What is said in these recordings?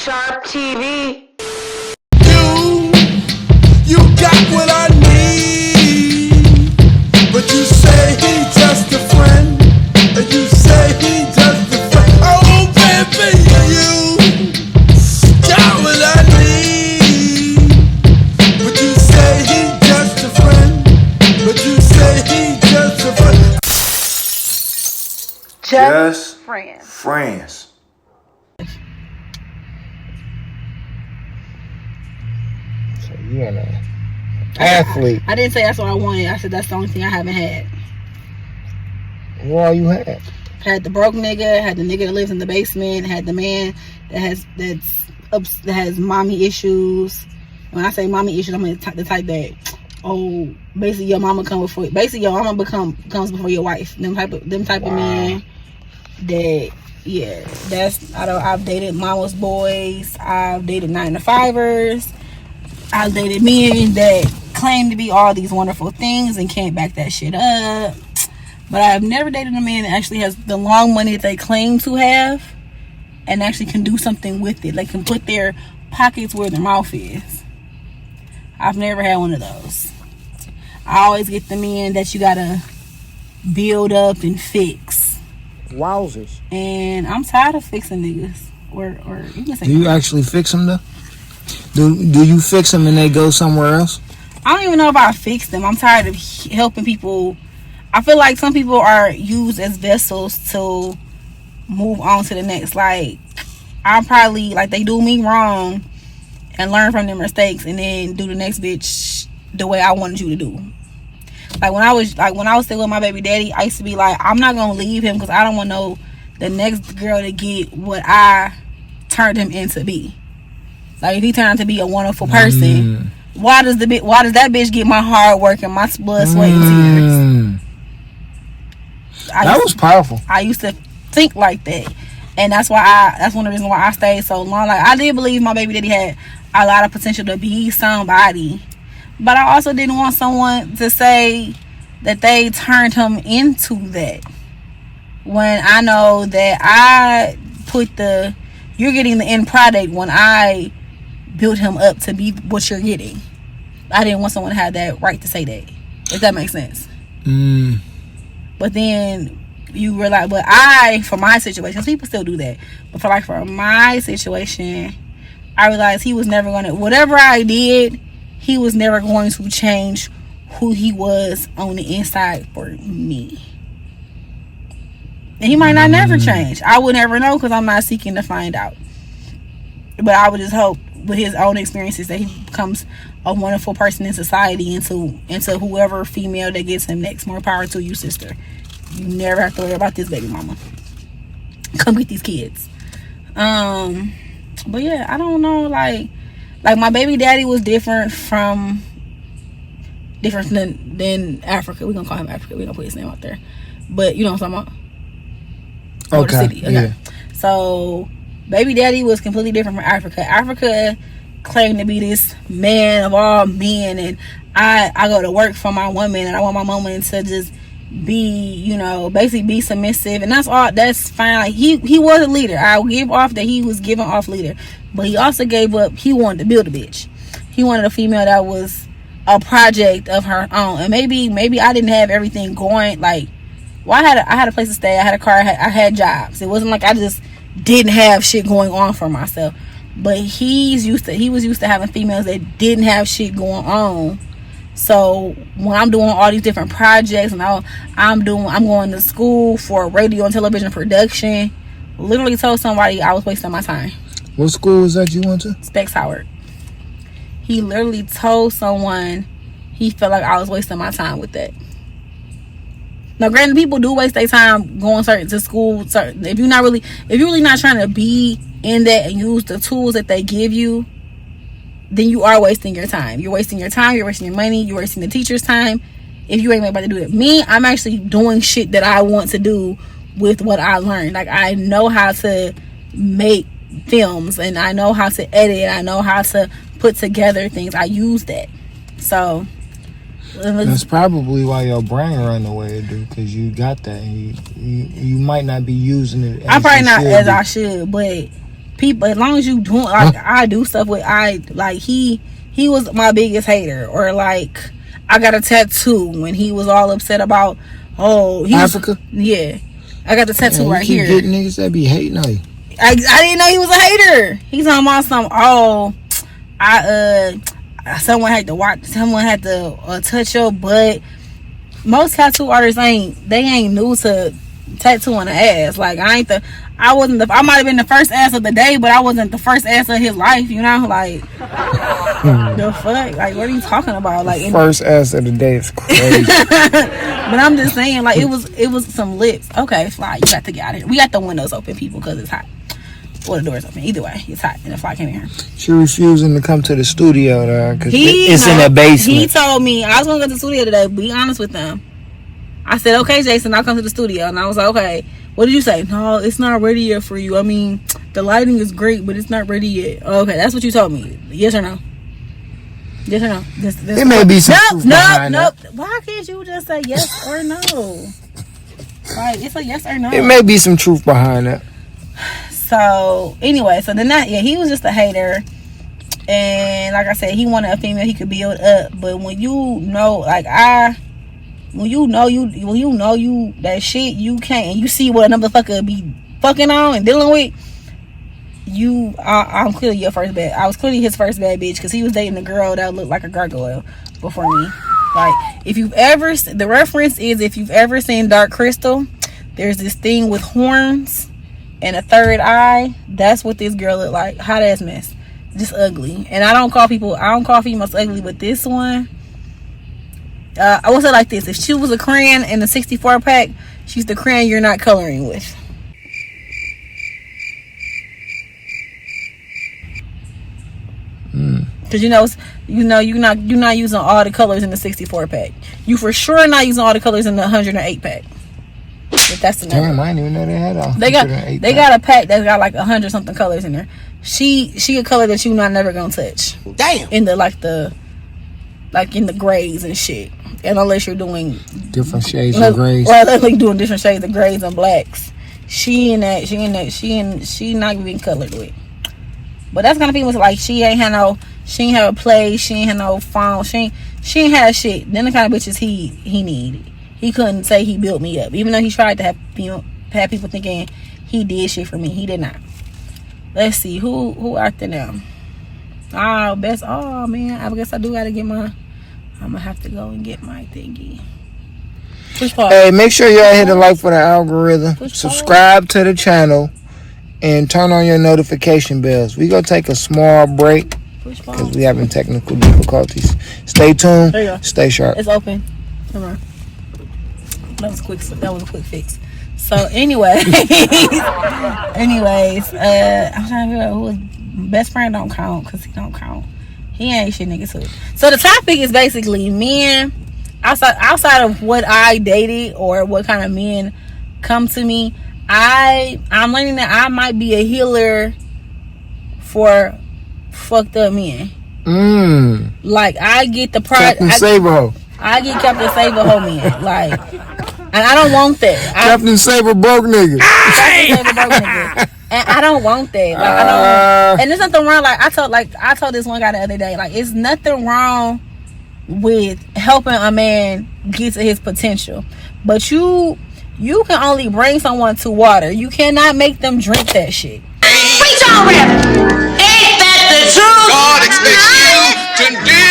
Sharp TV. You got what I need, but you say he just a friend, and you say he just a friend. Oh baby, you got what I need, but you say he just a friend, but you say he just a friend. Just friends. So you an athlete. I didn't say that's what I wanted. I said that's the only thing I haven't had. What all you had? Had the broke nigga, had the nigga that lives in the basement, had the man that has mommy issues. When I say mommy issues, I'm the type that, oh, basically your mama comes before your wife. Them type of men that, yeah, I've dated mama's boys, I've dated 9-to-5ers, I've dated men that claim to be all these wonderful things and can't back that shit up. But I've never dated a man that actually has the long money that they claim to have and actually can do something with it. Like, can put their pockets where their mouth is. I've never had one of those. I always get the men that you gotta build up and fix. Wowzers. And I'm tired of fixing niggas. Or you can say, do you actually fix them though? Do you fix them and they go somewhere else? I don't even know if I fix them. I'm tired of helping people. I feel like some people are used as vessels to move on to the next. Like, I'm probably, like, they do me wrong and learn from their mistakes and then do the next bitch the way I wanted you to do. Like, when I was still with my baby daddy, I used to be like, I'm not gonna leave him because I don't want the next girl to get what I turned him into be. Like, if he turned out to be a wonderful person, why does that bitch get my hard work and my blood, sweat, and tears? That was powerful. I used to think like that, and that's one of the reasons why I stayed so long. Like, I did believe my baby daddy had a lot of potential to be somebody, but I also didn't want someone to say that they turned him into that, when I know that I put you're getting the end product when I built him up to be what you're getting. I didn't want someone to have that right to say that, if that makes sense. But then you realize, for my situation, people still do that, but for my situation, I realized he was never going to, whatever I did, he was never going to change who he was on the inside for me. And he might not never change. I would never know because I'm not seeking to find out. But I would just hope with his own experiences that he becomes a wonderful person in society, into whoever female that gets him next. More power to you, sister. You never have to worry about this baby mama. Come get these kids. But yeah, I don't know, like my baby daddy was different than Africa. We're gonna call him Africa. We're gonna put his name out there. But you know what I'm talking about? Okay. The city. Okay. Yeah. So baby daddy was completely different from Africa. Africa claimed to be this man of all men, and I go to work for my woman, and I want my woman to just be, basically be submissive, and that's fine. Like, he was a leader. I give off that he was giving off leader, but he also gave up. He wanted to build a bitch. He wanted a female that was a project of her own, and maybe I didn't have everything going. Like, well, I had a place to stay, I had a car, I had jobs. It wasn't like I just didn't have shit going on for myself. But he was used to having females that didn't have shit going on. So when I'm doing all these different projects, and I'm going to school for radio and television production, literally told somebody I was wasting my time. What school was that you went to? Specs Howard. He literally told someone he felt like I was wasting my time with that. Now, granted, people do waste their time going to school. If you're really not trying to be in that and use the tools that they give you, then you are wasting your time. You're wasting your time. You're wasting your money. You're wasting the teacher's time. If you ain't about to do it, me, I'm actually doing shit that I want to do with what I learned. Like, I know how to make films, and I know how to edit. I know how to put together things. I use that. So that's probably why your brain run the way it do, because you got that, and you might not be using it as I probably not as I should, but people, as long as you doing like I do stuff with he was my biggest hater. Or like I got a tattoo when he was all upset about Africa. Yeah, I got the tattoo right here. Getting niggas that be hating on you. I didn't know he was a hater. He's talking about some someone had to touch your butt. Most tattoo artists ain't new to tattooing the ass. Like I might have been the first ass of the day, but I wasn't the first ass of his life, you know? Like the fuck? Like what are you talking about? Like first ass of the day is crazy. But I'm just saying, like it was some lips. Okay, Fly, you got to get out of here. We got the windows open, people, because it's hot. Or the doors open. Either way, it's hot, and the Fly came in here. She refusing to come to the studio though, because it's in the basement. He told me I was gonna go to the studio today. Be honest with them. I said, okay, Jason, I'll come to the studio, and I was like, okay. What did you say? No, it's not ready yet for you. I mean, the lighting is great, but it's not ready yet. Okay, that's what you told me. Yes or no? Yes or no? There may be some truth behind that. Why can't you just say yes or no? Like, it's a yes or no. There may be some truth behind that. So, anyway, he was just a hater. And like I said, he wanted a female he could build up. But when you know, when you know that shit you can't, and you see what another fucker be fucking on and dealing with, I'm clearly your first bad. I was clearly his first bad bitch because he was dating a girl that looked like a gargoyle before me. Like, if you've ever seen Dark Crystal, there's this thing with horns and a third eye. That's what this girl looked like. Hot ass mess, just ugly. And I don't call females ugly, but this one, I will say like this: if she was a crayon in a 64 pack, she's the crayon you're not coloring with. Because you're not using all the colors in the 64 pack. You for sure not using all the colors in the 108 pack. If that's the number. Damn, I didn't even know they had a. They got a pack that's got like 100 something colors in there. She a color that you not never gonna touch. Damn. In the in the grays and shit. And unless you're doing different shades of grays. Or like doing different shades of grays and blacks. She not being colored with. But that's gonna be like she ain't have a play, she ain't have no phone, she ain't have shit. Then the kind of bitches he needed. He couldn't say he built me up, even though he tried to have people thinking he did shit for me. He did not. Let's see who out there now. Oh man, I guess I do gotta get I'm gonna have to go and get my thingy. Hey, make sure y'all hit the like for the algorithm. Subscribe to the channel. And turn on your notification bells. We gonna take a small break because we having technical difficulties. Stay tuned. There you go. Stay sharp. It's open. Come on. That was a quick fix. So anyways, I'm trying to figure out who his best friend don't count because he don't count. He ain't shit niggas too. So the topic is basically men outside of what I dated or what kind of men come to me. I'm learning that I might be a healer for fucked up men. Like I get the pride. Captain Saberho. I get Captain Saberho men. Like, and I don't want that. Captain Saber broke nigga. Captain Saber broke nigga. And I don't want that. Like I don't. And there's nothing wrong. Like I told this one guy the other day. Like it's nothing wrong with helping a man get to his potential, but you can only bring someone to water. You cannot make them drink that shit. Preach on, Reverend. Ain't that the truth? God expects you to do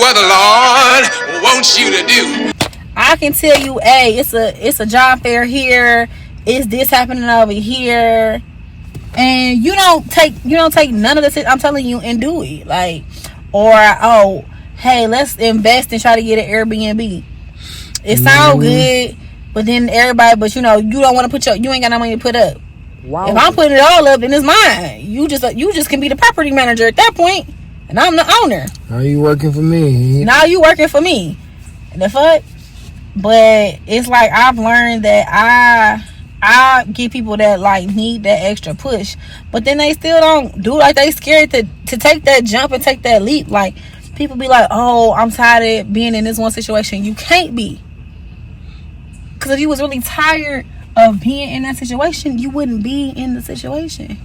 what the Lord wants you to do. I can tell you, hey, it's a job fair here. It's this happening over here, and you don't take none of this. I'm telling you, and do it. Like, or hey, let's invest and try to get an Airbnb. It sounds good. But then everybody, you don't want to you ain't got no money to put up. Wow. If I'm putting it all up, then it's mine. You just can be the property manager at that point, and I'm the owner. Now you working for me. Now you working for me. The fuck? But it's like I've learned that I get people that like need that extra push, but then they still don't do, like they scared to take that jump and take that leap. Like people be like, oh, I'm tired of being in this one situation. You can't be. Because if you was really tired of being in that situation, you wouldn't be in the situation.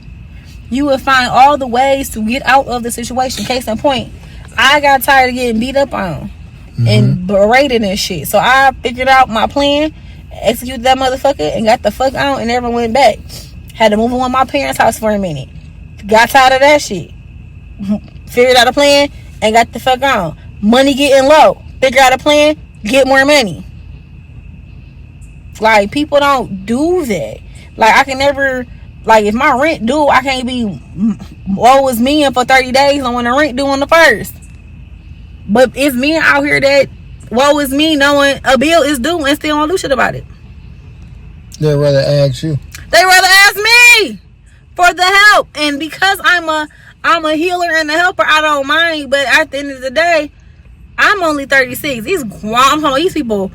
You will find all the ways to get out of the situation. Case in point, I got tired of getting beat up on and berated and shit. So I figured out my plan, executed that motherfucker, and got the fuck out and never went back. Had to move on my parents' house for a minute. Got tired of that shit. Figured out a plan and got the fuck on. Money getting low. Figure out a plan, get more money. Like, people don't do that. Like, I can never, like, if my rent due, I can't be, woe is me, and for 30 days on when the rent due on the 1st. But it's me out here that, woe is me, knowing a bill is due and still don't do shit about it. They'd rather ask you. They rather ask me for the help. And because I'm a healer and a helper, I don't mind. But at the end of the day, I'm only 36. I'm talking about these people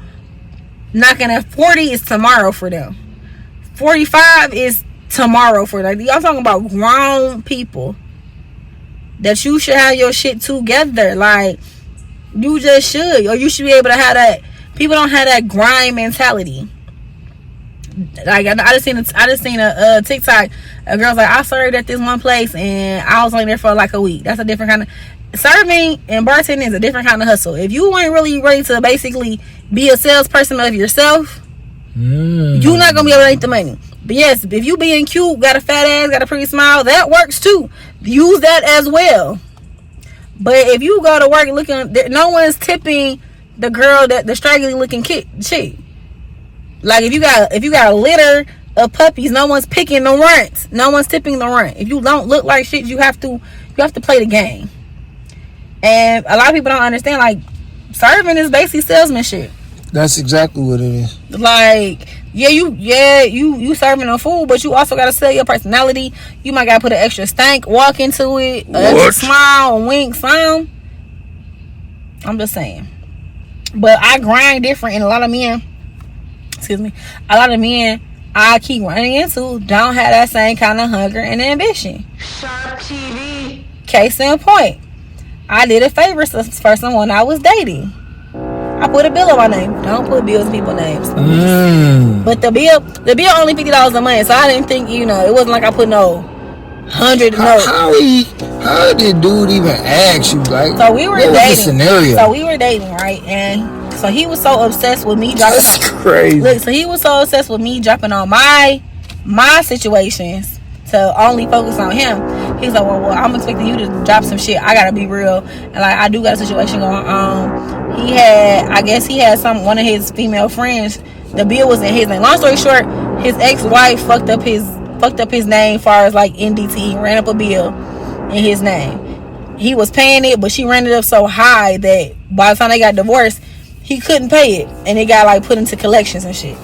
knocking at 40 is tomorrow for them. 45 is tomorrow for them. I'm talking about grown people that you should have your shit together. Like, you just should. Or you should be able to have that. People don't have that grind mentality. Like, I just seen a TikTok. A girl's like, I served at this one place and I was only there for like a week. That's a different kind of serving, and bartending is a different kind of hustle. If you ain't really ready to basically be a salesperson of yourself, you're not gonna be able to make the money. But yes, if you being cute, got a fat ass, got a pretty smile, that works too. Use that as well. But if you go to work looking, no one's tipping the girl, that the straggly looking chick. Like, if you got a litter of puppies, no one's picking the runt. No one's tipping the runt. If you don't look like shit, you have to play the game. And a lot of people don't understand, like, serving is basically salesmanship. That's exactly what it is. Like, you serving a food, but you also gotta sell your personality. You might gotta put an extra stank walk into it, an extra smile, a wink, some. I'm just saying. But I grind different, and a lot of men I keep running into don't have that same kind of hunger and ambition. Sharp TV. Case in point, I did a favor for someone I was dating. I put a bill on my name. Don't put bills in people's names. But the bill only $50 a month, so I didn't think, it wasn't like I put no 100. How did dude even ask you? Like, so we were dating. Was the scenario? So we were dating, right? And so he was so obsessed with me dropping. That's crazy. Look, so he was so obsessed with me dropping on my situations to only focus on him. He's like, well, I'm expecting you to drop some shit. I gotta be real, and like, I do got a situation going on. I guess he had one of his female friends. The bill was in his name. Long story short, his ex-wife fucked up his name, far as like NDT, ran up a bill in his name. He was paying it, but she ran it up so high that by the time they got divorced, he couldn't pay it, and it got like put into collections and shit.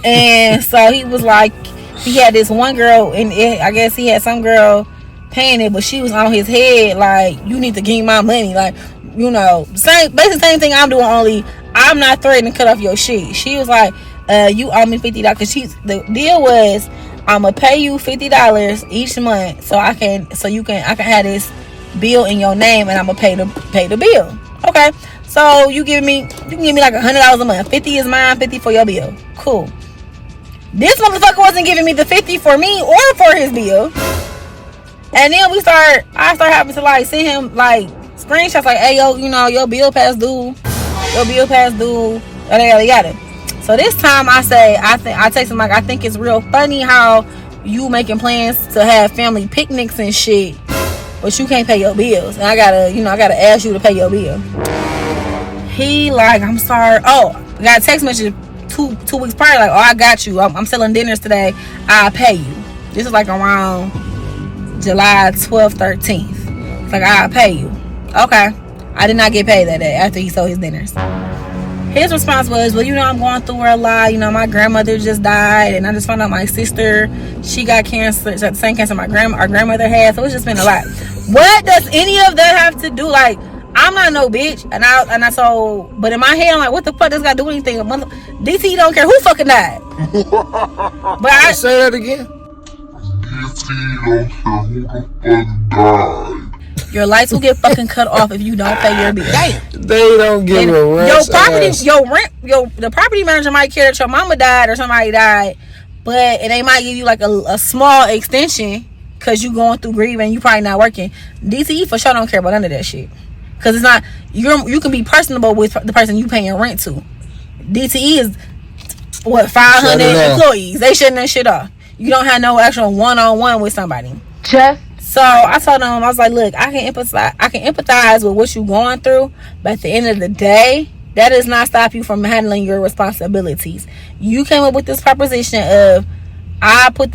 And so he was like, he had this one girl, and I guess he had some girl paying it, but she was on his head like, you need to give me my money, like, basically same thing I'm doing, only I'm not threatening to cut off your shit. She was like, you owe me $50, because the deal was, I'm gonna pay you $50 each month I can have this bill in your name, and I'm gonna pay the bill. Okay, so you can give me like $100 a month. 50 is mine, 50 for your bill. Cool. This motherfucker wasn't giving me the 50 for me or for his bill. And then I start having to like send him like screenshots like, hey, yo, your bill past due. Yada yada. So this time I text him like, I think it's real funny how you making plans to have family picnics and shit, but you can't pay your bills, and I gotta ask you to pay your bill. He like, I'm sorry. Oh, got a text message two weeks prior, like, oh, I got you. I'm selling dinners today. I'll pay you. This is like around July 12th, 13th. It's like, I'll pay you. Okay. I did not get paid that day after he sold his dinners. His response was, well, I'm going through a lot. My grandmother just died, and I just found out my sister, she got cancer, the same cancer our grandmother had. So it's just been a lot. What does any of that have to do? Like, I'm not no bitch, but in my head I'm like, what the fuck does got to do anything? DT don't care who fucking died. But I say that again. DT don't care who the fuck died. Your lights will get fucking cut off if you don't pay your bill. They don't give a rent. The property manager might care that your mama died or somebody died, But and they might give you like a small extension because you going through grieving, you probably not working. DTE for sure don't care about none of that shit. Because it's not, you can be personable with the person you paying rent to. DTE is, what, 500 employees. They shutting that shit off. You don't have no actual one-on-one with somebody. So I told them, I was like, look, I can empathize with what you're going through, but at the end of the day, that does not stop you from handling your responsibilities. You came up with this proposition of, I put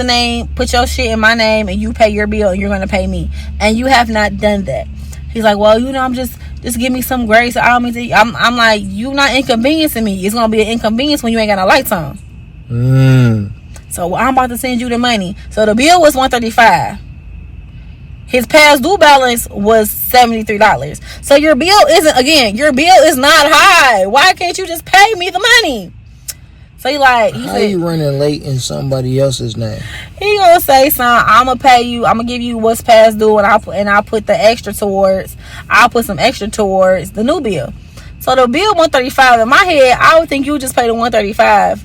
your shit in my name and you pay your bill and you're going to pay me. And you have not done that. He's like, well, I'm just give me some grace. I don't mean to. I'm like, you not inconveniencing me. It's going to be an inconvenience when you ain't got no lights on. So I'm about to send you the money. So the bill was $135. His past due balance was $73. So your bill is not high. Why can't you just pay me the money? So he said, you running late in somebody else's name? He gonna say, son, I'm gonna pay you. I'm gonna give you what's past due, and I'll put the extra towards. I'll put some extra towards the new bill. So the bill $135. In my head, I would think you would just pay the $135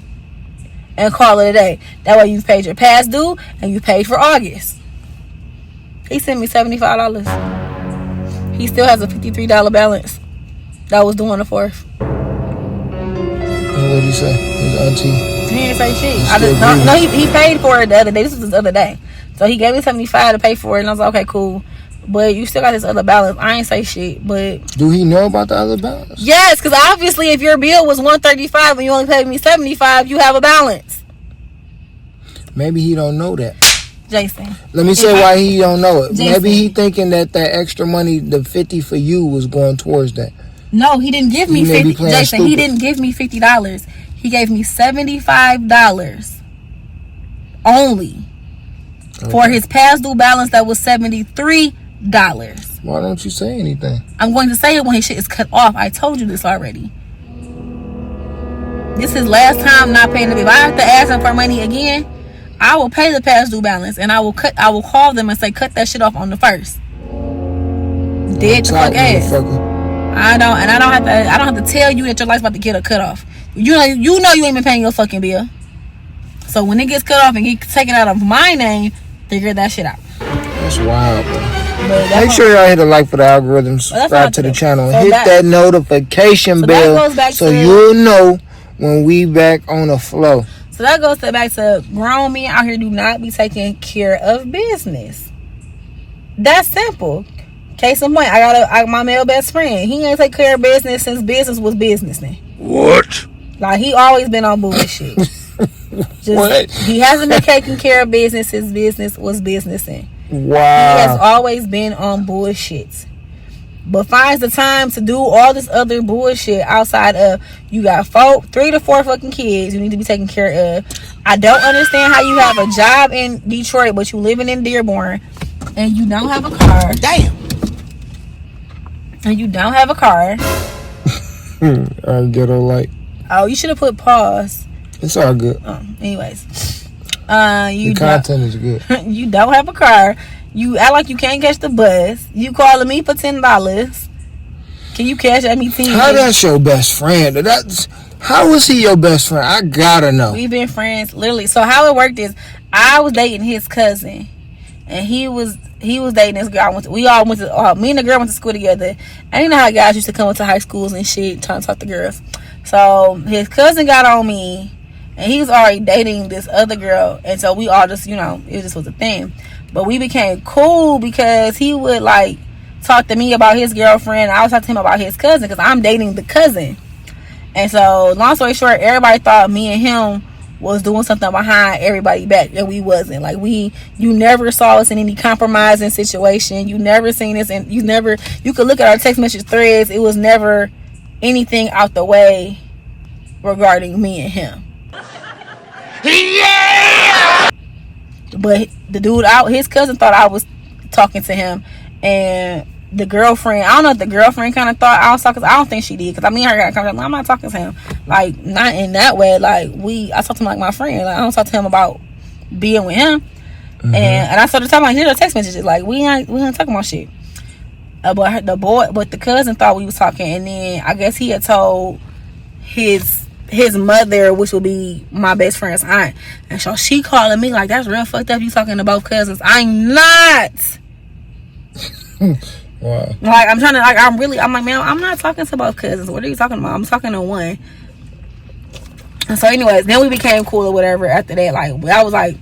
and call it a day. That way you've paid your past due and you paid for August. He sent me $75. He still has a $53 balance that was due on the 4th. What did he say? His auntie? He didn't say shit. He paid for it the other day. This was the other day. So he gave me $75 to pay for it, and I was like, okay, cool. But you still got this other balance. I ain't say shit, but... Do he know about the other balance? Yes, because obviously if your bill was $135 and you only paid me $75, you have a balance. Maybe he don't know that. Jason. Let me say why he don't know it. Jason. Maybe he thinking that extra money, the $50 for you, was going towards that. No, he didn't give me $50. Jason, stupid. He didn't give me $50. He gave me $75 only for his past due balance that was $73. Why don't you say anything? I'm going to say it when his shit is cut off. I told you this already. This is last time not paying the bill. If I have to ask him for money again, I will pay the past due balance and I will call them and say cut that shit off on the 1st. Dead the fuck ass. I don't have to tell you that your life's about to get a cut off. You know you ain't been paying your fucking bill. So when it gets cut off and get taken out of my name, figure that shit out. That's wild, bro. Make sure y'all hit the like for the algorithm, subscribe to the channel, and hit that notification bell so you'll know when we back on the flow. So that goes back to grown men out here do not be taking care of business. That's simple. Case in point, I got my male best friend. He ain't take care of business since business was businessing. What? Like, he always been on bullshit. What? He hasn't been taking care of business since business was businessing. Wow. He has always been on bullshit. But finds the time to do all this other bullshit outside of, you got 3 to 4 fucking kids you need to be taken care of. I don't understand how you have a job in Detroit, but you living in Dearborn, and you don't have a car. Damn. And you don't have a car. Ghetto light. Oh, you should have put pause. It's all good. Anyways. The content is good. You don't have a car. You act like you can't catch the bus. You calling me for $10. Can you cash at me 10? How that's your best friend? How was he your best friend? I gotta know. We've been friends, literally. So how it worked is, I was dating his cousin, and he was dating this girl. Me and the girl went to school together. And you know how guys used to come into high schools and shit, trying to talk to girls. So his cousin got on me, and he was already dating this other girl, and so we all just, it just was a thing. But we became cool because he would like talk to me about his girlfriend. I was talking to him about his cousin because I'm dating the cousin. And so, long story short, everybody thought me and him was doing something behind everybody's back, and we wasn't. Like, you never saw us in any compromising situation. You never seen us, and you could look at our text message threads. It was never anything out the way regarding me and him. Yeah! But the dude out, his cousin thought I was talking to him, and the girlfriend, I don't know if the girlfriend kind of thought I was talking, because I don't think she did, because I mean, her got conversation, I'm not talking to him, like, not in that way, like, I talk to him like my friend, like, I don't talk to him about being with him, and I started talking, like, here's the text messages, like, we ain't talking about shit, but the cousin thought we was talking, and then I guess he had told his his mother, which would be my best friend's aunt. And so she calling me like, that's real fucked up. You talking to both cousins. I'm not. Wow. Like, I'm trying to, like, I'm like, man, I'm not talking to both cousins. What are you talking about? I'm talking to one. And so anyways, then we became cool or whatever after that. Like, I was like,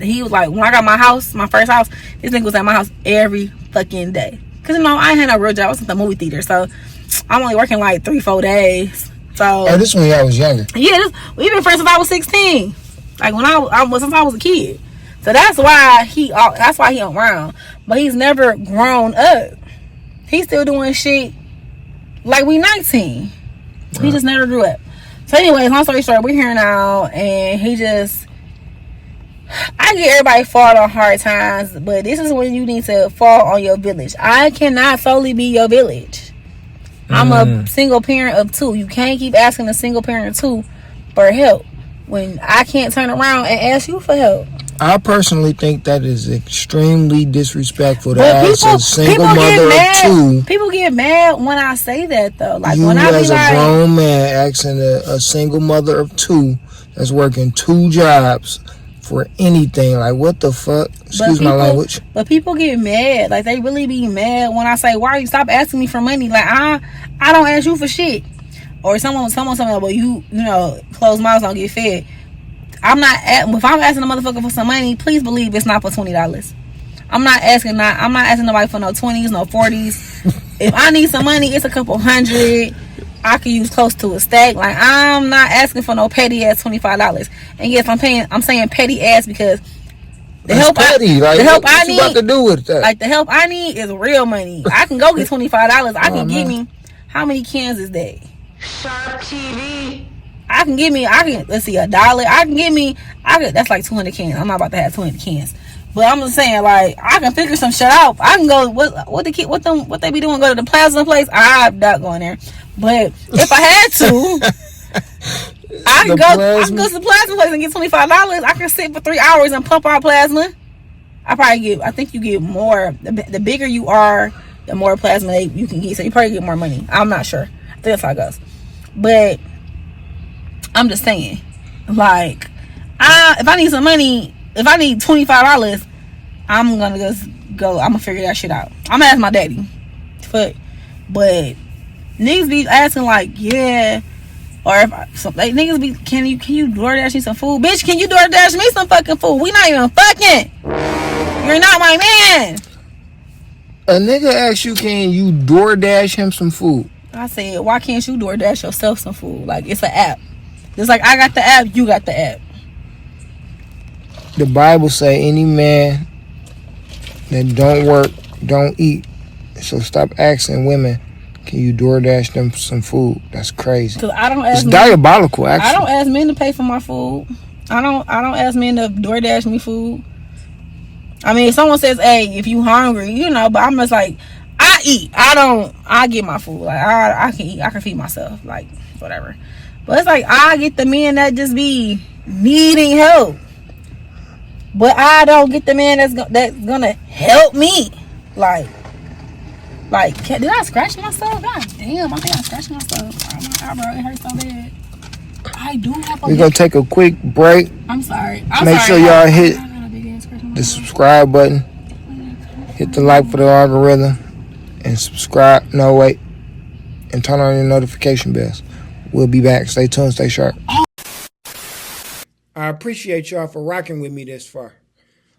he was like, when I got my house, my first house, this nigga was at my house every fucking day. Because, you know, I ain't had no real job. I was at the movie theater. So, I'm only working like 3-4 days. So. Oh, this one I was younger. Yeah, we've been friends since I was 16. Like, since I was a kid. So, that's why he around. But he's never grown up. He's still doing shit like we 19. Right. He just never grew up. So, anyways, long story short, we're here now. And he just... I get everybody fall on hard times, but this is when you need to fall on your village. I cannot solely be your village. I'm a single parent of 2. You can't keep asking a single parent of 2 for help when I can't turn around and ask you for help. I personally think that is extremely disrespectful to ask a single mother of 2. People get mad when I say that, though. Like, you when I as be a grown man asking a single mother of 2 that's working 2 jobs for anything, like, what the fuck? Excuse my language. But people get mad. Like, they really be mad when I say, why you stop asking me for money? Like, I don't ask you for shit. Or someone told me, well, you know, closed mouths don't get fed. If I'm asking a motherfucker for some money, please believe it's not for $20. I'm not asking nobody for no 20s, no 40s. If I need some money, it's a couple hundred. I could use close to a stack. Like, I'm not asking for no petty ass $25. And yes, I'm saying petty ass because the help I need, about to do with that? Like, the help I need is real money. I can go get $25. I can give me, how many cans is that? Sharp TV. Let's see, $1. That's like 200 cans. I'm not about to have 200 cans. But I'm just saying, like, I can figure some shit out. I can go, what they be doing, go to the Plaza place? I'm not going there. But if I had to, I can go to the plasma place and get $25. I can sit for 3 hours and pump out plasma. I think you get more. The bigger you are, the more plasma you can get. So you probably get more money. I'm not sure. I think that's how it goes. But I'm just saying, like, if I need some money, if I need $25, I'm gonna just go. I'm gonna figure that shit out. I'm gonna ask my daddy. But niggas be asking like, yeah, or if like, niggas be, can you DoorDash me some food? Bitch, can you DoorDash me some fucking food? We not even fucking. You're not my man. A nigga asks you, can you DoorDash him some food? I said, why can't you DoorDash yourself some food? Like, it's an app. Just like I got the app, you got the app. The Bible say any man that don't work, don't eat. So stop asking women, can you DoorDash them some food? That's crazy. Cause I don't ask it's diabolical, actually. I don't ask men to pay for my food. I don't ask men to DoorDash me food. I mean, if someone says, hey, if you hungry, you know, but I'm just like, I eat. I get my food. Like, I can eat. I can feed myself. Like, whatever. But it's like, I get the men that just be needing help. But I don't get the man that's gonna help me. Like, did I scratch myself? God damn, I think I scratched myself. Oh my eyebrow, it hurts so bad. I do have a... We're gonna take a quick break. I'm sorry. Make sure y'all hit the subscribe button. Hit the like for the algorithm. And subscribe. No, wait. And turn on your notification bells. We'll be back. Stay tuned. Stay sharp. I appreciate y'all for rocking with me this far.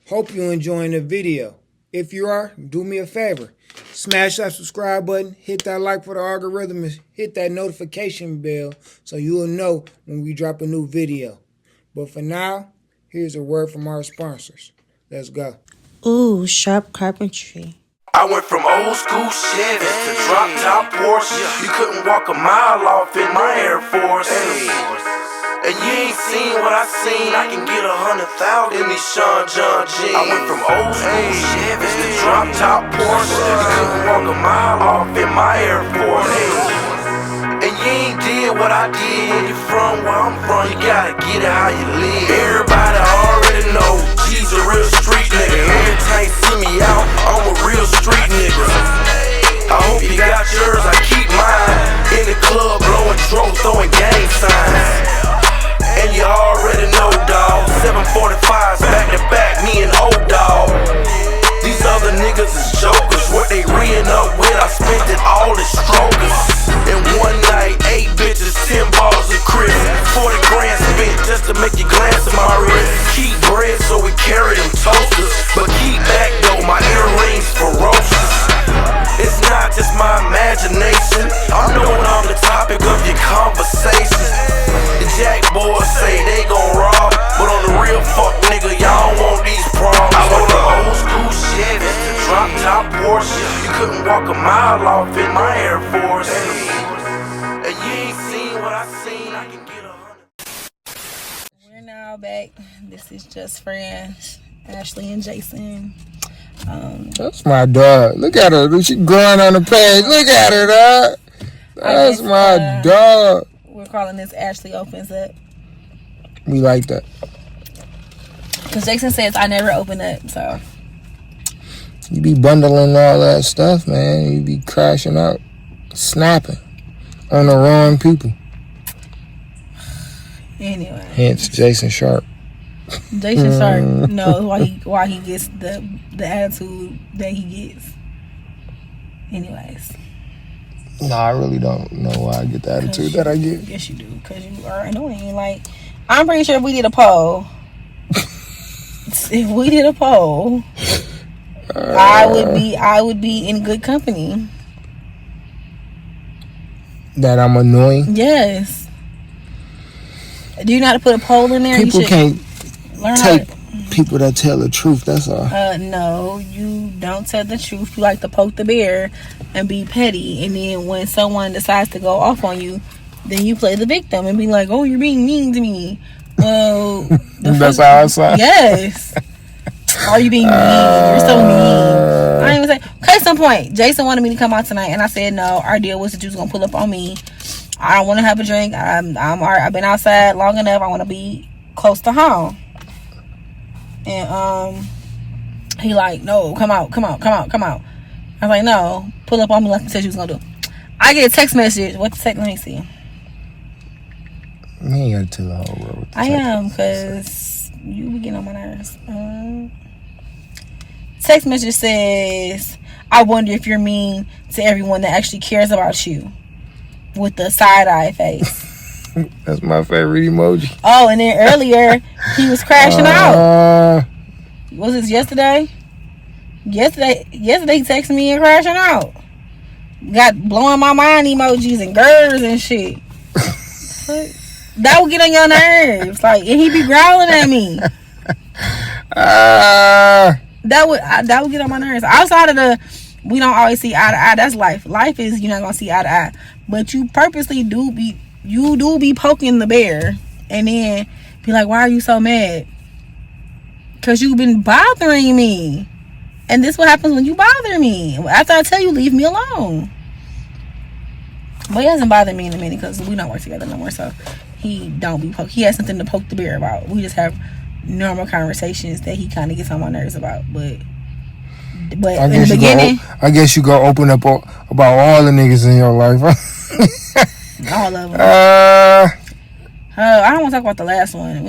Hope you're enjoying the video. If you are, do me a favor. Smash that subscribe button, hit that like for the algorithm, and hit that notification bell so you will know when we drop a new video. But for now, here's a word from our sponsors. Let's go. Ooh, Sharp Carpentry. I went from old school Chevys to drop top Porsche. You couldn't walk a mile off in my Air Force. And you ain't seen what I seen. I can get 100,000 in these Sean John jeans. I went from old school Chevys to drop top Porsche. You couldn't walk a mile off in my Air Force. And you ain't did what I did. When you from where I'm from, you gotta get it how you live. Everybody already know G's a real street nigga. Every time you see me out, I'm a real street nigga. I hope you got yours, I keep mine. In the club blowing dro, throwing gang signs. niggas is jokers. What they reeing up with, I spent it all in strokers. And one night, 8 bitches, 10 balls of crisp, 40 grand spent just to make you glance at my wrist. Keep bread so we carry them toasters, but keep back though, my earrings ferocious. It's not just my imagination, I'm knowing I'm the topic of your conversation. The jack boys say they gon' rob, but on the real fuck nigga, y'all want these problems. I want the old school Chevy, the drop top Porsche. You couldn't walk a mile off in my Air Force. And you ain't seen what I seen, I can get 100. We're now back. This is Just Friends, Ashleigh and Jason. That's my dog. Look at her. She growing on the page. Look at her, dog. That's my dog. We're calling this Ashleigh Opens Up. We like that. Because Jason says I never open up, so. You be bundling all that stuff, man. You be crashing out, snapping on the wrong people. Anyway. Hence Jason Sharp. Jason Sharp knows why he gets the attitude that he gets. Anyways. No, I really don't know why I get the attitude that I get. Yes, you do, because you are annoying. Like, I'm pretty sure if we did a poll, I would be in good company. That I'm annoying? Yes. Do you know how to put a poll in there? People can't take people that tell the truth, that's all. No, you don't tell the truth. You like to poke the bear and be petty, and then when someone decides to go off on you, then you play the victim and be like, oh, you're being mean to me. Well, that's how I sound. Yes. Are you being mean? You're so mean. I didn't even say. Case in point, Jason wanted me to come out tonight, and I said no. Our deal was that you was gonna pull up on me. I don't want to have a drink. I've been outside long enough. I want to be close to home. And he like, no, come out. I was like, no, pull up on me like you said you was gonna do. I get a text message. What the text? Let me see. You ain't gotta tell the whole world. I am, because you be getting on my nerves. Text message says, I wonder if you're mean to everyone that actually cares about you, with the side-eye face. That's my favorite emoji. Oh, and then earlier he was crashing out. Was this yesterday? Yesterday he texted me and crashing out. Got blowing my mind emojis and girls and shit. That would get on your nerves. Like, and he be growling at me. That would get on my nerves. Outside of we don't always see eye to eye. That's life. Life is you're not gonna see eye to eye. But you purposely do be poking the bear, and then be like, why are you so mad? Because you've been bothering me. And this what happens when you bother me. After I tell you, leave me alone. But he hasn't bothered me in a minute because we don't work together no more. So he don't be poke. He has something to poke the bear about. We just have normal conversations that he kind of gets on my nerves about. But in the beginning, I guess you go open up about all the niggas in your life. All of them. I don't want to talk about the last one.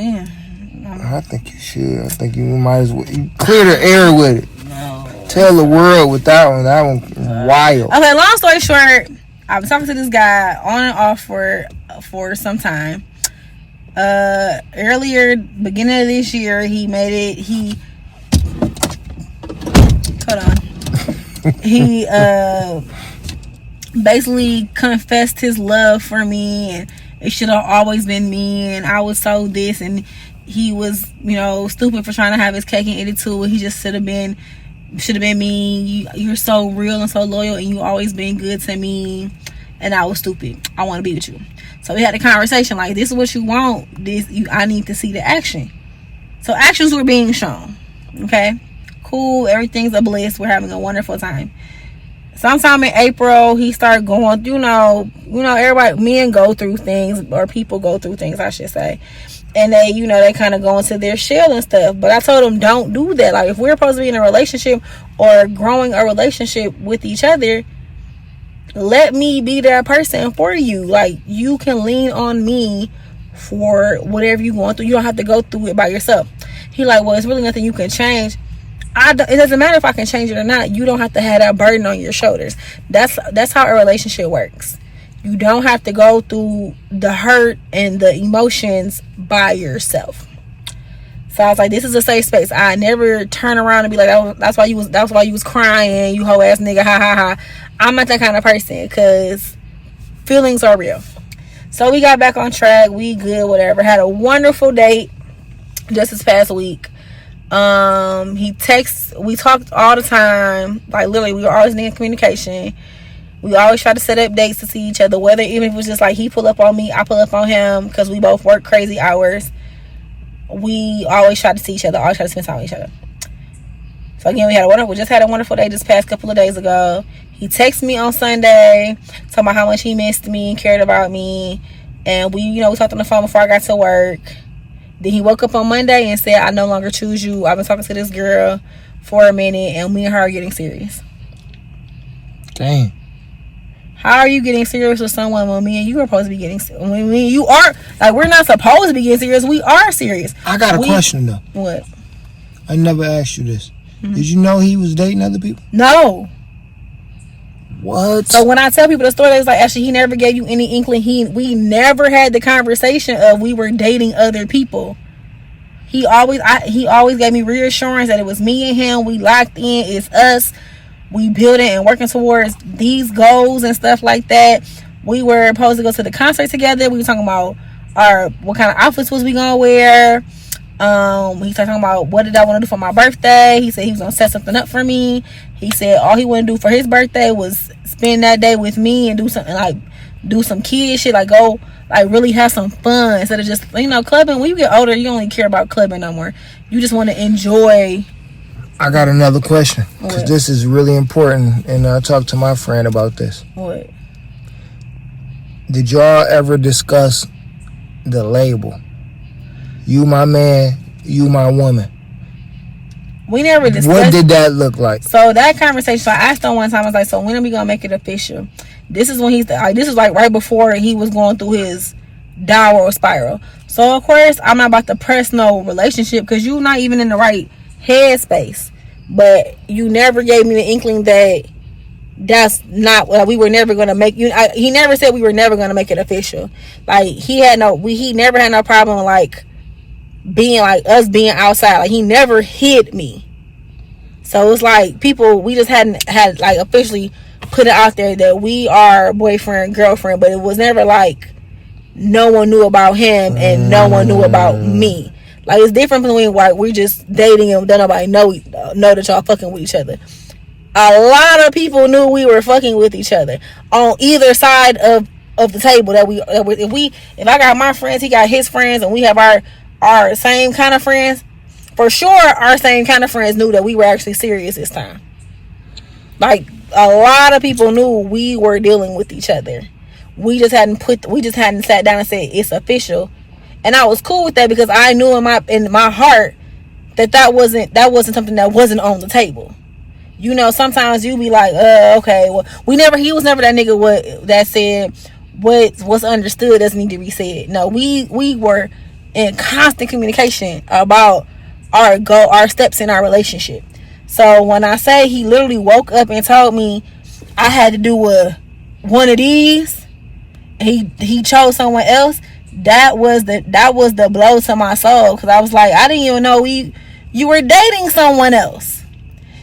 I think you should. I think you might as well clear the air with it. No. Tell the world with that one. That one wild. Okay, long story short, I've been talking to this guy on and off for some time. Earlier, beginning of this year, hold on. He basically confessed his love for me, and it should have always been me, and I was so this, and he was, stupid for trying to have his cake and eat it too. He just should have been me. You're so real and so loyal, and you always been good to me, and I was stupid. I want to be with you. So we had a conversation like, this is what you want. I need to see the action. So actions were being shown. Okay, cool. Everything's a bliss. We're having a wonderful time. Sometime in April, he started going, everybody, men go through things, or people go through things, I should say. And they kind of go into their shell and stuff. But I told him, don't do that. Like, if we're supposed to be in a relationship or growing a relationship with each other, let me be that person for you. Like, you can lean on me for whatever you're going through. You don't have to go through it by yourself. He like, well, it's really nothing you can change. It doesn't matter if I can change it or not. You don't have to have that burden on your shoulders. That's how a relationship works. You don't have to go through the hurt and the emotions by yourself. So I was like, this is a safe space. I never turn around and be like, that's why you was crying, you hoe ass nigga, ha ha ha. I'm not that kind of person, because feelings are real. So we got back on track. We good, whatever. Had a wonderful date just this past week. He texts. We talked all the time. Like, literally, we were always in communication. We always try to set up dates to see each other, whether even if it was just like he pull up on me, I pull up on him, because we both work crazy hours. We always try to see each other, always try to spend time with each other. So again, we just had a wonderful day this past couple of days ago. He texted me on Sunday, talking about how much he missed me, cared about me, and we talked on the phone before I got to work. Then he woke up on Monday and said, I no longer choose you. I've been talking to this girl for a minute, and me and her are getting serious. Dang. How are you getting serious with someone when me and you are supposed to be getting serious? When me and you are, like, we're not supposed to be getting serious. We are serious. I got a question, though. What? I never asked you this. Mm-hmm. Did you know he was dating other people? No. What? So when I tell people the story, it's like, actually, he never gave you any inkling. We never had the conversation of we were dating other people. He always gave me reassurance that it was me and him. We locked in. It's us. We building and working towards these goals and stuff like that. We were supposed to go to the concert together. We were talking about what kind of outfits was we gonna wear. He started talking about what did I want to do for my birthday. He said he was gonna set something up for me. He said all he wanted to do for his birthday was spend that day with me and do something like do some kid shit, like go like really have some fun instead of just clubbing. When you get older, you don't really care about clubbing no more. You just want to enjoy. I got another question, because this is really important, and I talked to my friend about this. What? Did y'all ever discuss the label? You my man, you my woman. We never discussed. What did that look like? So that conversation, so I asked him one time, I was like, so when are we gonna make it official? This is when this is like right before he was going through his downward spiral. So of course I'm not about to press no relationship, because you're not even in the right headspace. But you never gave me the inkling that that's not what we were never gonna make. He never said we were never gonna make it official. Like he never had no problem like being like us being outside. Like he never hid me. So it's like we just hadn't had like officially put it out there that we are boyfriend girlfriend, but it was never like no one knew about him and no one knew about me. Like, it's different between like we're just dating and don't nobody know that y'all fucking with each other. A lot of people knew we were fucking with each other on either side of the table. If I got my friends, he got his friends, and we have our same kind of friends. For sure, our same kind of friends knew that we were actually serious this time. Like, a lot of people knew we were dealing with each other. We just hadn't sat down and said it's official. And I was cool with that, because I knew in my heart that wasn't something that wasn't on the table. Sometimes you be like, okay, well, he was never that nigga that said what's understood doesn't need to be said. No, we were in constant communication about our steps in our relationship. So when I say he literally woke up and told me I had to do one of these, he chose someone else. That was the blow to my soul, because I was like, I didn't even know you were dating someone else.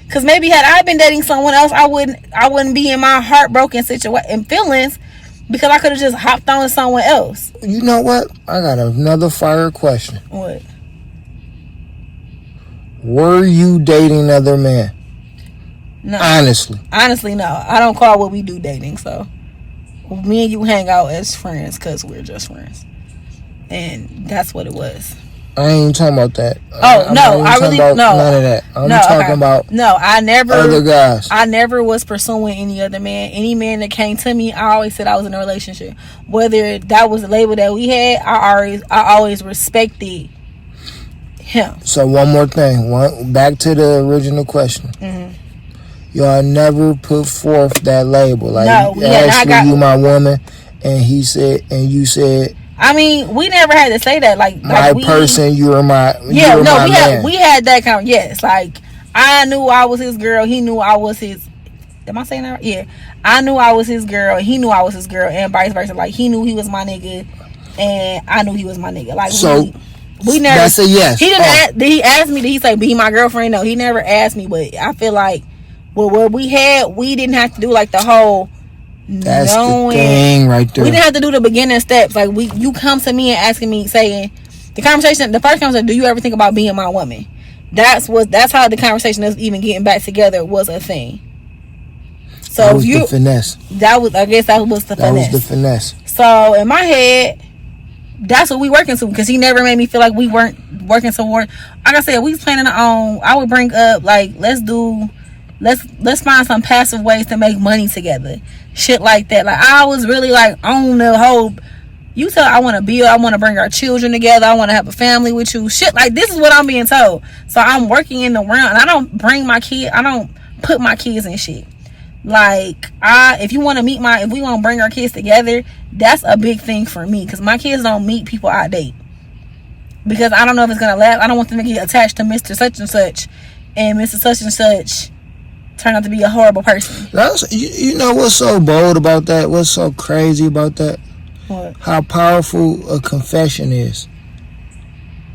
Because maybe had I been dating someone else, I wouldn't be in my heartbroken situation and feelings, because I could have just hopped on to someone else. You know what? I got another fire question. What? Were you dating other men? No. Honestly, no. I don't call what we do dating. So me and you hang out as friends because we're just friends. And that's what it was. I ain't talking about that. None of that. I'm talking about other guys. I never was pursuing any other man. Any man that came to me, I always said I was in a relationship. Whether that was the label that we had, I always respected him. So one more thing. Back to the original question. Mm-hmm. Y'all never put forth that label. Like, no, Ashleigh, you my woman, and you said. I mean, we never had to say that. Like person, you are my. Yeah, no, we had that kind. Yes, like I knew I was his girl. He knew I was his. Am I saying that right? Yeah. I knew I was his girl. He knew I was his girl, and vice versa. Like, he knew he was my nigga, and I knew he was my nigga. Like, so we never. That's a yes. He didn't. Did he ask me? Did he say be my girlfriend? No, he never asked me. But I feel like, well, what we had, we didn't have to do like the whole. That's knowing. The thing right there. We didn't have to do the beginning steps. Like, you come to me and asking me, saying the first conversation. Do you ever think about being my woman? That's how the conversation of even getting back together was a thing. So that was the finesse. I guess that was the finesse. That was the finesse. So in my head, that's what we working to, because he never made me feel like we weren't working toward. Like I said, we was planning on. I would bring up like let's find some passive ways to make money together, shit like that. Like, I was really like on the whole. You tell I want to build, I want to bring our children together, I want to have a family with you. Shit, like, this is what I'm being told. So I'm working in the realm, and I don't put my kids in shit. Like, if you want to if we want to bring our kids together, that's a big thing for me, because my kids don't meet people I date, because I don't know if it's gonna last. I don't want them to get attached to Mr. Such and Such, and Mr. Such and Such turn out to be a horrible person. You know what's so bold about that? What's so crazy about that? What? How powerful a confession is.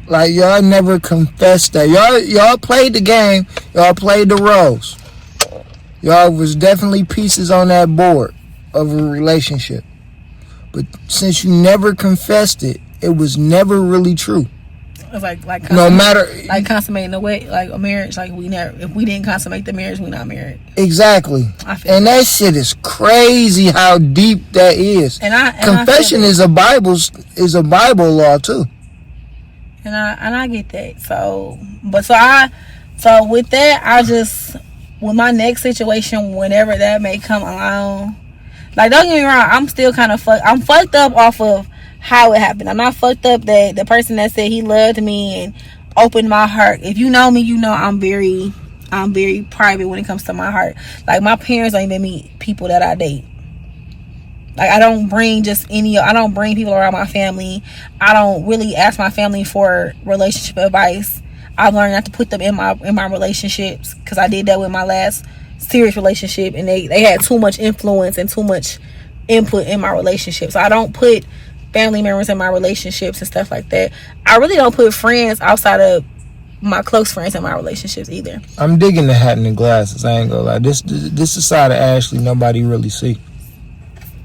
Like, y'all never confessed that. Y'all played the game. Y'all played the roles. Y'all was definitely pieces on that board of a relationship. But since you never confessed it, it was never really true. It's like no matter, like consummating a marriage. Like, if we didn't consummate the marriage, we're not married. Exactly. And that shit is crazy how deep that is. Confession is a Bible law too. And I get that. So with that, I just, with my next situation, whenever that may come along, like, don't get me wrong, I'm still kind of I'm fucked up off of how it happened. I'm not fucked up that the person that said he loved me and opened my heart. If you know me, you know I'm very private when it comes to my heart. Like, my parents don't even meet people that I date. Like, I don't bring people around my family. I don't really ask my family for relationship advice. I've learned not to put them in my relationships, because I did that with my last serious relationship, and they had too much influence and too much input in my relationship. So I don't put family members in my relationships and stuff like that. I really don't put friends outside of my close friends in my relationships either. I'm digging the hat and the glasses. I ain't gonna lie. This is a side of Ashleigh nobody really see.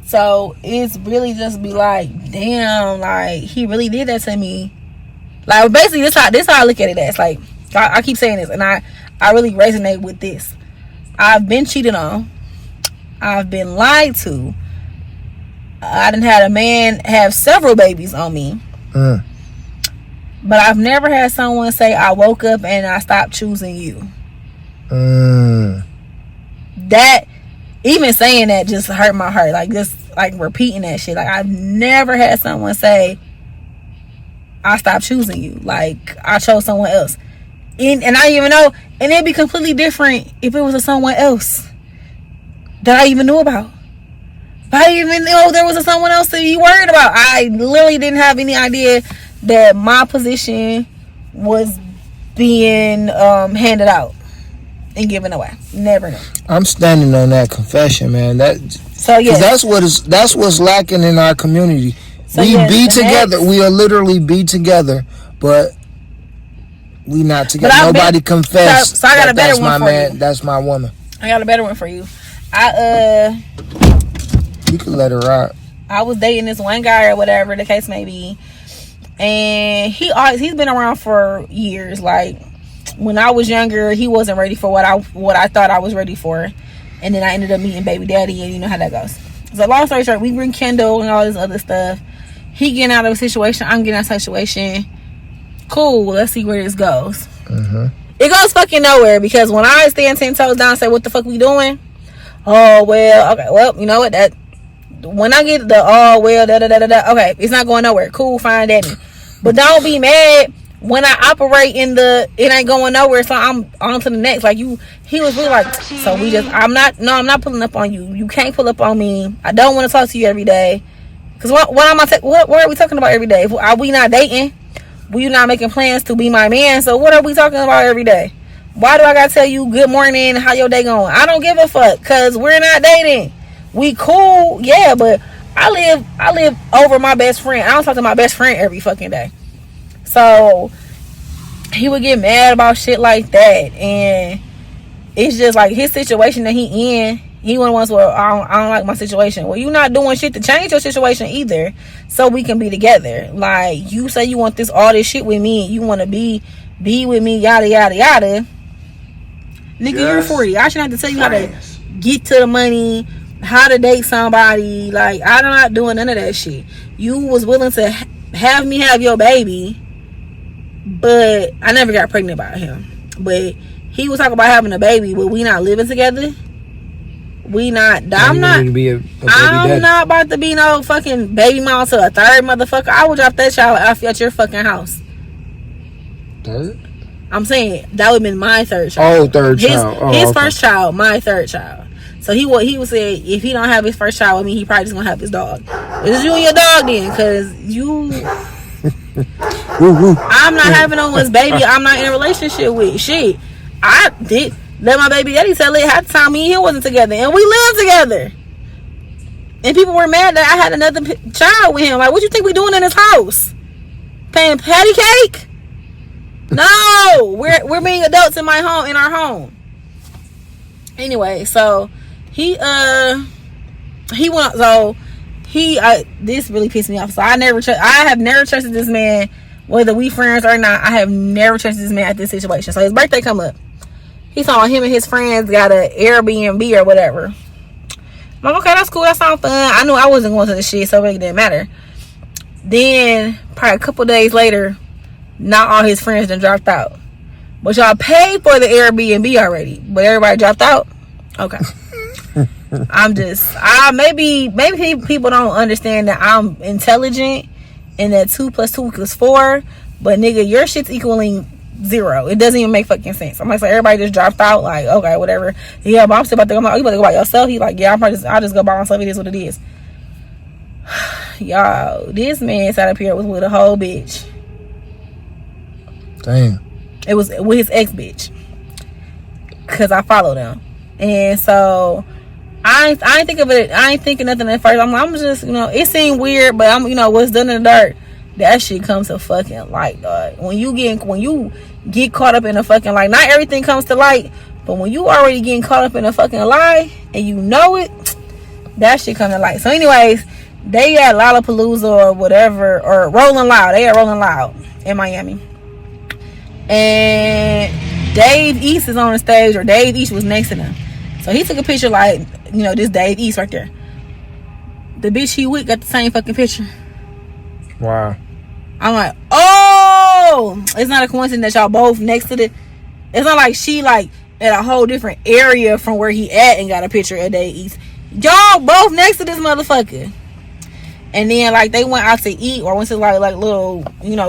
So it's really just be like, damn, like, he really did that to me. Like, basically, this how I look at it as. Like, I keep saying this, and I really resonate with this. I've been cheated on. I've been lied to. I done had a man have several babies on me. But I've never had someone say, I woke up and I stopped choosing you. That, even saying that just hurt my heart. Like, just like repeating that shit. Like, I've never had someone say, I stopped choosing you. Like, I chose someone else. And I didn't even know. And it'd be completely different if it was someone else that I even knew about. I didn't even know there was someone else to be worried about. I literally didn't have any idea that my position was being handed out and given away. Never knew. I'm standing on that confession, man. That's what's lacking in our community. So we be together. We are literally be together, but we not together. Nobody confessed. So I got a better one for you. That's my woman. I got a better one for you. You can let her ride. I was dating this one guy, or whatever the case may be, and he's been around for years. Like, when I was younger, he wasn't ready for what I thought I was ready for, and then I ended up meeting baby daddy, and you know how that goes. So long story short, we bring Kendall and all this other stuff. He getting out of a situation, I'm getting out of a situation. Cool, well, let's see where this goes. It goes fucking nowhere, because when I stand 10 toes down and say, what the fuck we doing? Oh, well, okay, well, you know what, that when I get the okay, it's not going nowhere. Cool, fine, daddy. But don't be mad when I operate in it ain't going nowhere, so I'm on to the next. Like, he was really like, so I'm not pulling up on you. You can't pull up on me. I don't want to talk to you every day. Because what are we talking about every day? Are we not dating? We not making plans to be my man, so what are we talking about every day? Why do I gotta tell you good morning, how your day going? I don't give a fuck, cause we're not dating. We cool, yeah, but I live over my best friend. I don't talk to my best friend every fucking day. So he would get mad about shit like that, and it's just like his situation that he in. He one of the ones where I don't like my situation. Well, you not doing shit to change your situation either, so we can be together. Like, you say you want all this shit with me, and you want to be with me, yada yada yada. Nigga, you're 40. I shouldn't have to tell you how to get to the money, how to date somebody. Like, I'm not doing none of that shit. You was willing to have me have your baby, but I never got pregnant by him. But he was talking about having a baby, but we not living together. We not. I'm not about to be no fucking baby mom to a third motherfucker. I would drop that child off at your fucking house. Third? I'm saying that would have been my third child. Oh, third child. His first child, my third child. So he would say if he don't have his first child with me, he probably just gonna have his dog. It's you and your dog then, cause you. I'm not having no one's baby. I'm not in a relationship with. Shit, I did let my baby daddy tell it half the time me and him wasn't together, and we lived together. And people were mad that I had another child with him. Like, what you think we doing in this house? Paying patty cake? No, we're being adults in my home, in our home. Anyway, so he went. So this really pissed me off. So I have never trusted this man, whether we friends or not. I have never trusted this man at this situation. So his birthday come up. He saw him and his friends got an Airbnb or whatever. I'm like, okay, that's cool. That sounds fun. I knew I wasn't going to the shit, so it really didn't matter. Then probably a couple days later, not all his friends done dropped out. But y'all paid for the Airbnb already. But everybody dropped out? Okay. Maybe people don't understand that I'm intelligent and that 2 + 2 = 4. But nigga, your shit's equaling 0. It doesn't even make fucking sense. I'm like, so everybody just dropped out. Like, okay, whatever. Yeah, but I'm still about to go. I'm like, you about to go by yourself? He's like, yeah, I'll just go by myself. It is what it is. Y'all, this man sat up here with a whole bitch. Damn. It was with his ex bitch, cause I followed him, and so I ain't think of it. I ain't thinking nothing at first. I'm just, it seemed weird, but what's done in the dark, that shit comes to fucking light, dog. When you get caught up in a fucking light, not everything comes to light, but when you already getting caught up in a fucking lie and you know it, that shit come to light. So, anyways, they at Lollapalooza or whatever, or Rolling Loud. They at Rolling Loud in Miami. And Dave East is on the stage, or Dave East was next to them. So he took a picture like, this Dave East right there. The bitch he with got the same fucking picture. Wow. I'm like, oh, it's not a coincidence that y'all both next to the. It's not like she like at a whole different area from where he at and got a picture of Dave East. Y'all both next to this motherfucker. And then like they went out to eat or went to like little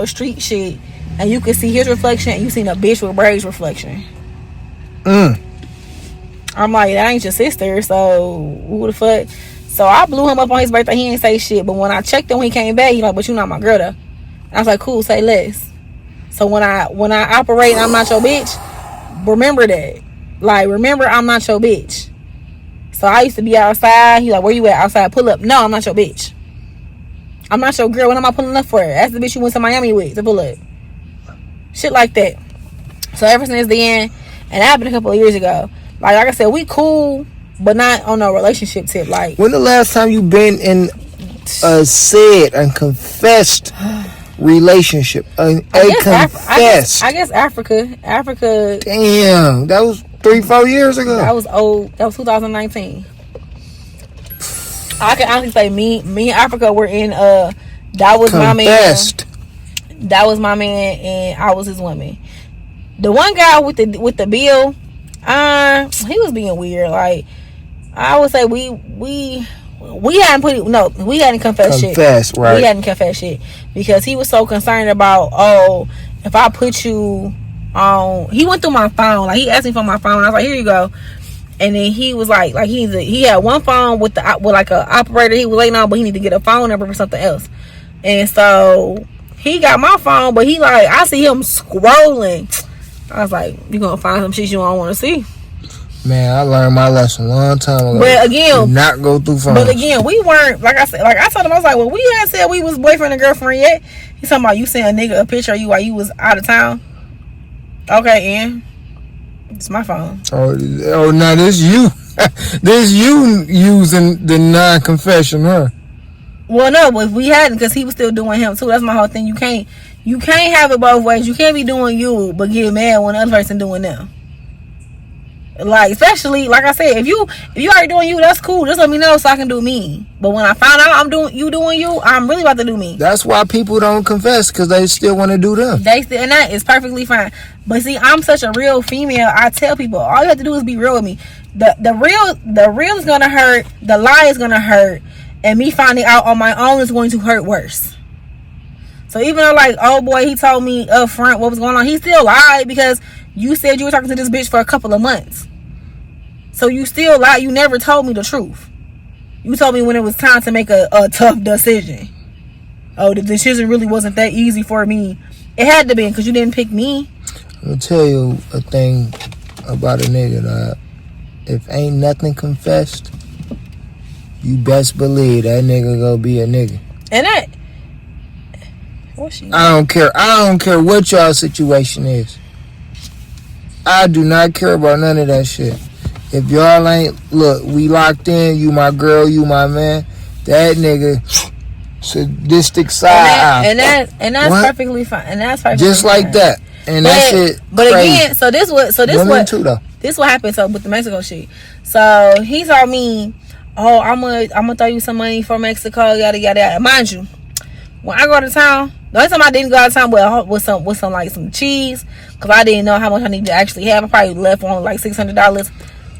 street shit. And you can see his reflection, and you seen a bitch with braids reflection. I'm like, that ain't your sister, so who the fuck? So I blew him up on his birthday. He ain't say shit, but when I checked him when he came back, he like, but you not my girl though. And I was like, cool, say less. So when I operate, and I'm not your bitch. Remember that. Like, remember, I'm not your bitch. So I used to be outside. He like, where you at? Outside, pull up. No, I'm not your bitch. I'm not your girl. What am I pulling up for? That's the bitch you went to Miami with to pull up. Shit like that. So ever since then, and that happened a couple of years ago. Like I said, we cool, but not on no relationship tip. Like, when the last time you been in a said and confessed relationship? I guess Africa. Damn, that was 3-4 years ago. That was old. That was 2019. I can honestly say me and Africa were in. That was my man. That was my man, and I was his woman. The one guy with the bill, he was being weird. Like, I would say we hadn't we hadn't confessed shit. Right. We hadn't confessed shit because he was so concerned about, if I put you on. He went through my phone. Like, he asked me for my phone. I was like, here you go. And then he was like he had one phone with like a operator he was waiting on, but he needed to get a phone number for something else. And so he got my phone, but he like, I see him scrolling. I was like, you gonna find some shit you don't want to see. Man, I learned my lesson a long time ago. But again, do not go through phones. But again, we weren't, like I said, like I told him, I was like, well, we hadn't said we was boyfriend and girlfriend yet. He's talking about you sent a nigga a picture of you while you was out of town. Okay, Ian. It's my phone. Oh, now this you. This you using the non-confession, huh? Well, no, but we hadn't, because he was still doing him too. That's my whole thing. You can't have it both ways. You can't be doing you, but get mad when the other person doing them. Like, especially, like I said, if you already doing you, that's cool. Just let me know so I can do me. But when I find out I'm doing you, I'm really about to do me. That's why people don't confess, because they still want to do them. And that is perfectly fine. But see, I'm such a real female. I tell people, all you have to do is be real with me. The real is gonna hurt. The lie is gonna hurt, and me finding out on my own is going to hurt worse. So even though, like, oh boy, he told me up front what was going on, he still lied, because you said you were talking to this bitch for a couple of months. So you still lied. You never told me the truth. You told me when it was time to make a tough decision. Oh, the decision really wasn't that easy for me. It had to be, because you didn't pick me. I'm going to tell you a thing about a nigga, dog. If ain't nothing confessed, you best believe that nigga gonna be a nigga. And that... What's she? I don't care what y'all situation is. I do not care about none of that shit. If y'all ain't, look, we locked in, you my girl, you my man, that nigga sadistic side eye. And that's what? Perfectly fine. And that's perfectly just like fine. that. And that shit But crazy. Again, this what happened with the Mexico shit. So he told me, oh, I'm gonna throw you some money for Mexico, yada yada yada. Mind you, when I go to town, the only time I didn't go out of town with some like some cheese, because I didn't know how much I needed to actually have. I probably left on like $600,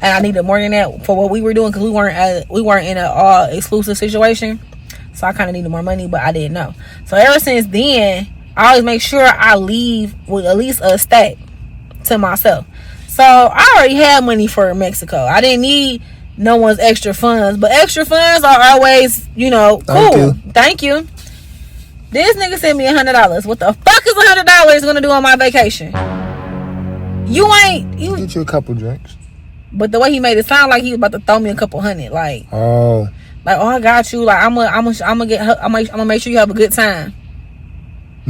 and I needed more than that for what we were doing, because we weren't in an all exclusive situation. So I kind of needed more money, but I didn't know. So ever since then, I always make sure I leave with at least a stack to myself. So I already had money for Mexico. I didn't need no one's extra funds, but extra funds are always, cool. Thank you. This nigga sent me $100. What the fuck is $100 gonna do on my vacation? You get you a couple drinks. But the way he made it sound like he was about to throw me a couple hundred, like, oh, I got you. Like, I'm gonna make sure you have a good time.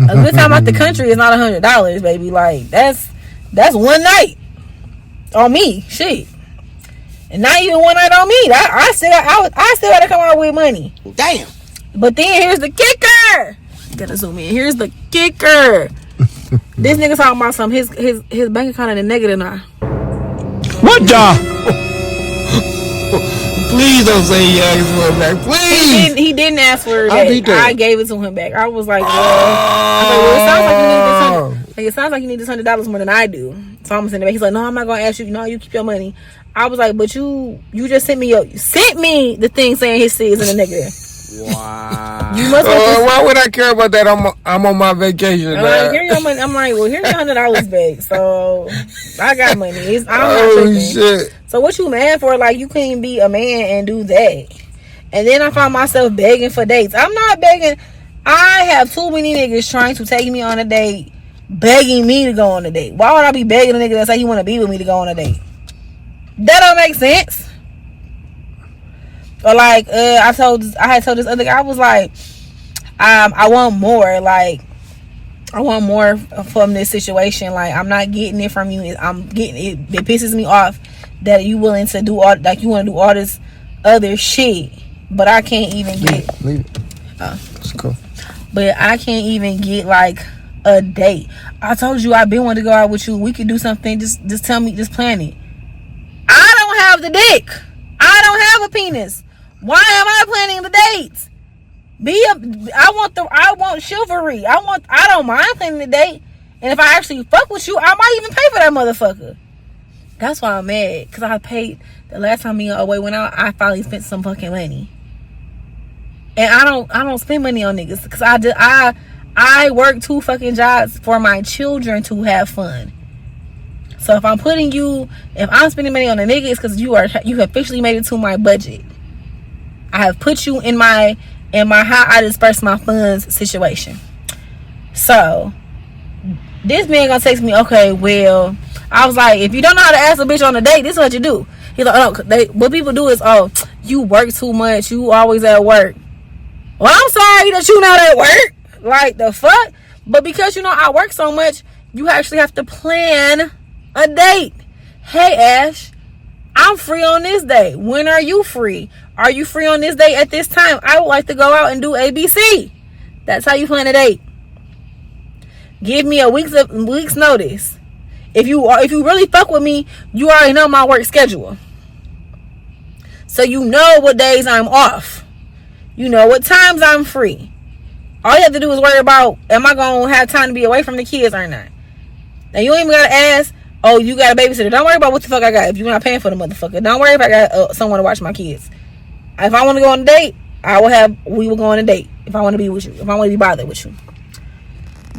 A good time out the country is not $100, baby. Like, that's one night on me. Shit. And not even one night on me. I still gotta come out with money. Damn. But then here's the kicker. Gotta zoom in. Here's the kicker. This nigga talking about something. His bank account in the negative now. What the? Please don't say he asked for it back. Please. He didn't ask for it back. I gave it to him back. I was like, it sounds like you need this $100 more than I do. So I'm gonna send it back. He's like, no, I'm not gonna ask you. No, you keep your money. I was like, but you just sent me the thing saying his shit is in the negative. Wow. You must. Why would I care about that? I'm on my vacation. I'm like, here's your money. I'm like, well, here's your $100 back. So I got money. I'm not tripping. Shit. So what you mad for? Like, you couldn't be a man and do that. And then I found myself begging for dates. I'm not begging. I have too many niggas trying to take me on a date, begging me to go on a date. Why would I be begging a nigga that say he want to be with me to go on a date? That don't make sense. Or like, I had told this other guy, I was like, I want more. Like, I want more from this situation. Like, I'm not getting it from you. I'm getting it. It pisses me off that you willing to do all, like, you want to do all this other shit, but I can't even get. Leave it. It's cool. But I can't even get like a date. I told you I've been wanting to go out with you. We could do something. Just tell me. Just plan it. I don't have the dick. I don't have a penis. Why am I planning the dates? I want chivalry. I don't mind planning the date. And if I actually fuck with you, I might even pay for that motherfucker. That's why I'm mad. Because I paid the last time me and Away went out, I finally spent some fucking money. And I don't spend money on niggas. Because I work 2 fucking jobs for my children to have fun. So if I'm spending money on a nigga, it's because you have officially made it to my budget. I have put you in my how I disperse my funds situation. So This man gonna text me, okay, well, I was like, if you don't know how to ask a bitch on a date, this is what you do. He's like, oh, what people do is, oh, you work too much, you always at work. Well, I'm sorry that you not at work. Like, the fuck? But because you know I work so much, you actually have to plan a date. Hey, Ash, I'm free on this day. When are you free? Are you free on this day at this time? I would like to go out and do ABC. That's how you plan a date. Give me a week's notice. If you really fuck with me, you already know my work schedule. So you know what days I'm off. You know what times I'm free. All you have to do is worry about, am I going to have time to be away from the kids or not? Now, you ain't even got to ask, oh, you got a babysitter. Don't worry about what the fuck I got if you're not paying for the motherfucker. Don't worry if I got someone to watch my kids. If I want to go on a date, we will go on a date. If I want to be with you. If I want to be bothered with you.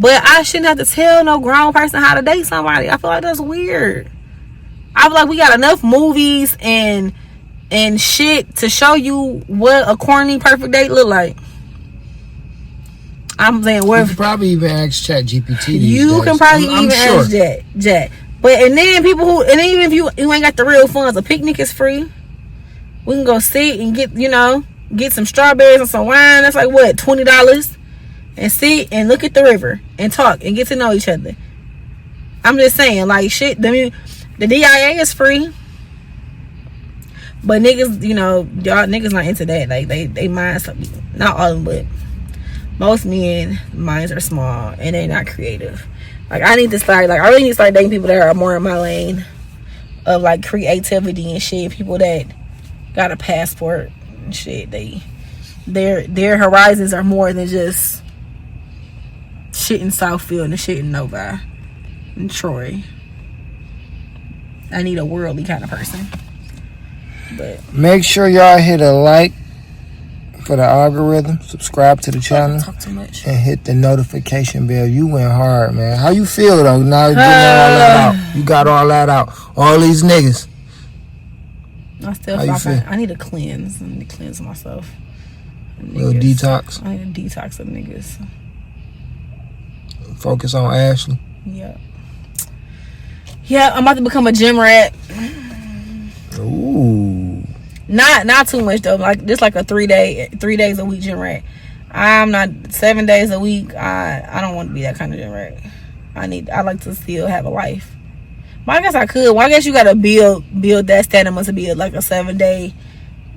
But I shouldn't have to tell no grown person how to date somebody. I feel like that's weird. I feel like we got enough movies and shit to show you what a corny perfect date look like. I'm saying, you can probably even ask ChatGPT. You can probably even ask Jack. But and then even if you ain't got the real funds, a picnic is free. We can go sit and get some strawberries and some wine. That's like what, $20, and sit and look at the river and talk and get to know each other. I'm just saying, like, shit. The DIA is free. But niggas, y'all niggas not into that. Like, they minds, not all of them, but most men minds are small and they're not creative. Like, I really need to start dating people that are more in my lane of like creativity and shit. People that got a passport and shit. Their horizons are more than just shit in Southfield and shit in Novi and Troy. I need a worldly kind of person. But make sure y'all hit a like for the algorithm, subscribe to the channel, talk too much, and hit the notification bell. You went hard, man. How you feel though? Now you getting all that out. You got all that out. All these niggas. I still feel I need to cleanse. I need to cleanse myself. Little detox. I need to detox of niggas. Focus on Ashleigh. Yeah, I'm about to become a gym rat. Ooh. Not too much though. Like just like a 3 days a week gym rat. I'm not 7 days a week. I don't want to be that kind of gym rat. I like to still have a life. But I guess I could. Well, I guess you gotta build that stamina to be like a 7-day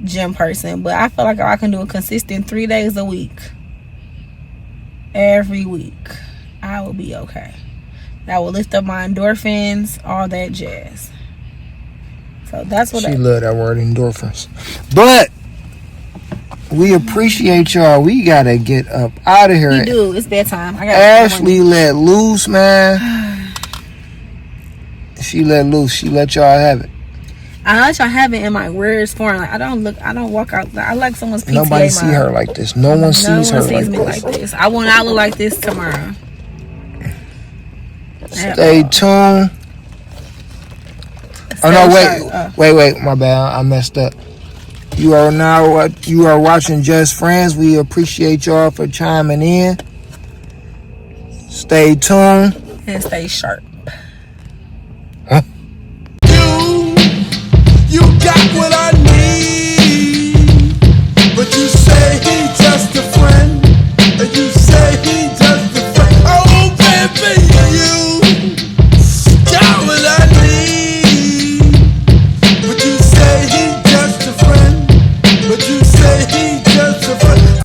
gym person. But I feel like I can do a consistent 3 days a week. Every week. I will be okay. That will lift up my endorphins, all that jazz. So that's what she love that word, endorphins. But we appreciate y'all. We gotta get up out of here. You do. It's bedtime. Ashleigh let loose, man. She let loose. She let y'all have it. I let y'all have it in my rarest form. Like I don't walk out. I like someone's PTA. Nobody see her like this. No one sees her like this. I will not look like this tomorrow. Stay tuned. Oh no! Wait! My bad. I messed up. You are watching Just Friends. We appreciate y'all for chiming in. Stay tuned and stay sharp. Huh? You got what I need, but you say he just a friend, and you say he just a friend. Oh baby, you got what I need, but you say he just a friend, but you say he just a friend.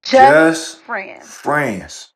Just friends.